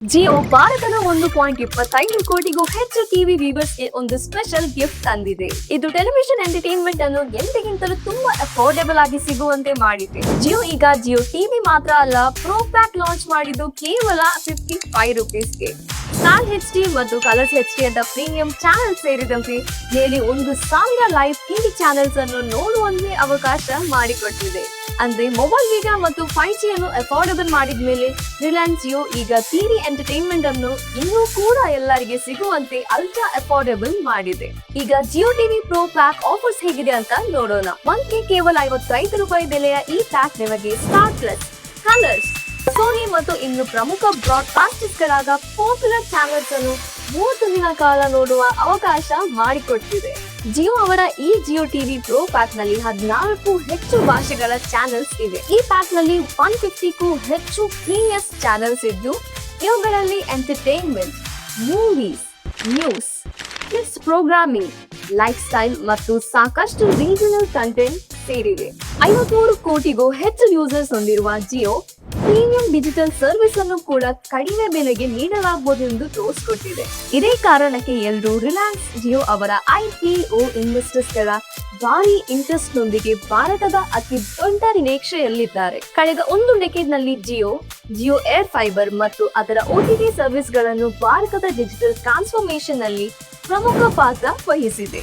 ಜಿಯೋ ಭಾರತದ 1.25 ಕೋಟಿಗೂ ಹೆಚ್ಚು ಟಿವಿ ವ್ಯೂವರ್ಸ್ಗೆ ಒಂದು ಸ್ಪೆಷಲ್ ಗಿಫ್ಟ್ ತಂದಿದೆ. ಇದು ಟೆಲಿವಿಷನ್ ಎಂಟರ್ಟೈನ್ಮೆಂಟ್ ಅನ್ನು ಎಂದಿಗಿಂತಲೂ ತುಂಬಾ ಅಫೋರ್ಡೆಬಲ್ ಆಗಿ ಸಿಗುವಂತೆ ಮಾಡಿದೆ. ಜಿಯೋ ಈಗ ಜಿಯೋ ಟಿವಿ ಮಾತ್ರ ಅಲ್ಲ, ಪ್ರೋ ಪ್ಯಾಕ್ ಲಾಂಚ್ ಮಾಡಿದ್ದು ಕೇವಲ 55 ರೂಪೀಸ್ಗೆ. ಸ್ಟಾರ್ HD ಮತ್ತು ಕಲರ್ಸ್ HD ಅಂತ ಪ್ರೀಮಿಯಂ ಚಾನೆಲ್ ಸೇರಿದಂತೆ nearly 1,000 ಲೈವ್ ಟಿವಿ ಚಾನೆಲ್ಸ್ ಅನ್ನು ನೋಡುವಂತೆ ಅವಕಾಶ ಮಾಡಿಕೊಟ್ಟಿದೆ. ಅಂದ್ರೆ ಮೊಬೈಲ್ ವೇಗ ಮತ್ತು 5G ಅನ್ನು ಅಫೋರ್ಡೆಬಲ್ ಮಾಡಿದ ಮೇಲೆ ರಿಲಯನ್ಸ್ ಜಿಯೋ ಈಗ ಟಿವಿ ಎಂಟರ್ಟೈನ್ಮೆಂಟ್ ಅನ್ನು ಇನ್ನೂ ಕೂಡ ಎಲ್ಲರಿಗೆ ಸಿಗುವಂತೆ ಅಲ್ಟ್ರಾ ಅಫೋರ್ಡೆಬಲ್ ಮಾಡಿದೆ. ಈಗ Jio TV pro pack offers ಹೇಗಿದೆ ಅಂತ ನೋಡೋಣ. ಮಂತ್ಗೆ ಕೇವಲ 55 ರೂಪಾಯಿ ಬೆಲೆಯ ಈ ಪ್ಯಾಕ್ ನಿಮಗೆ ಸ್ಟಾರ್ ಪ್ಲಸ್, ಕಲರ್ಸ್, ಸೋನಿ ಮತ್ತು ಇನ್ನು ಪ್ರಮುಖ ಬ್ರಾಡ್ಕಾಸ್ಟರ್ಸ್ ಗಳಾದ ಪಾಪ್ಯುಲರ್ ಚಾನೆಲ್ಸ್ ಅನ್ನು 30 ದಿನ ಕಾಲ ನೋಡುವ ಅವಕಾಶ ಮಾಡಿಕೊಟ್ಟಿದೆ. ಜಿಯೋ ಅವರ ಈ ಜಿಯೋ ಟಿವಿ ಪ್ರೋ ಪ್ಯಾಕ್ ನಲ್ಲಿ 14 ಹೆಚ್ಚು ಭಾಷೆಗಳ ಚಾನೆಲ್ಸ್ ಇವೆ. ಈ ಪ್ಯಾಕ್ ನಲ್ಲಿ 150ಕ್ಕೂ ಹೆಚ್ಚು ಪ್ರೀಮಿಯಸ್ ಚಾನೆಲ್ಸ್ ಇದ್ದು, ಇವುಗಳಲ್ಲಿ entertainment, movies, news, kids programming, life style ಮತ್ತು ಸಾಕಷ್ಟು ರೀಜನಲ್ ಕಂಟೆಂಟ್ ಸೇರಿವೆ. 53 ಕೋಟಿಗೂ ಹೆಚ್ಚು ಯೂಸರ್ಸ್ ಹೊಂದಿರುವ ಜಿಯೋ ಪ್ರೀಮಿಯಂ ಡಿಜಿಟಲ್ ಸರ್ವಿಸ್ ಅನ್ನು ಕೂಡ ಕಡಿಮೆ ಬೆಲೆಗೆ ನೀಡಲಾಗುವುದು ಎಂದು ತೋರಿಸಿಕೊಟ್ಟಿದೆ. ಇದೇ ಕಾರಣಕ್ಕೆ ಎಲ್ಲರೂ ರಿಲಯನ್ಸ್ ಜಿಯೋ ಅವರ IPO ಇನ್ವೆಸ್ಟರ್ಸ್ ಗಳ ಭಾರಿ ಇಂಟ್ರೆಸ್ಟ್ ನೊಂದಿಗೆ ಭಾರತದ ಅತಿ ದೊಡ್ಡ ನಿರೀಕ್ಷೆಯಲ್ಲಿದ್ದಾರೆ. ಕಳೆದ ಒಂದು ಡೆಕೆಡ್ ನಲ್ಲಿ ಜಿಯೋ ಏರ್ ಫೈಬರ್ ಮತ್ತು ಅದರ OTT ಸರ್ವಿಸ್ ಗಳನ್ನು ಭಾರತದ ಡಿಜಿಟಲ್ ಟ್ರಾನ್ಸ್ಫಾರ್ಮೇಶನ್ ನಲ್ಲಿ ಪ್ರಮುಖ ಪಾತ್ರ ವಹಿಸಿದೆ.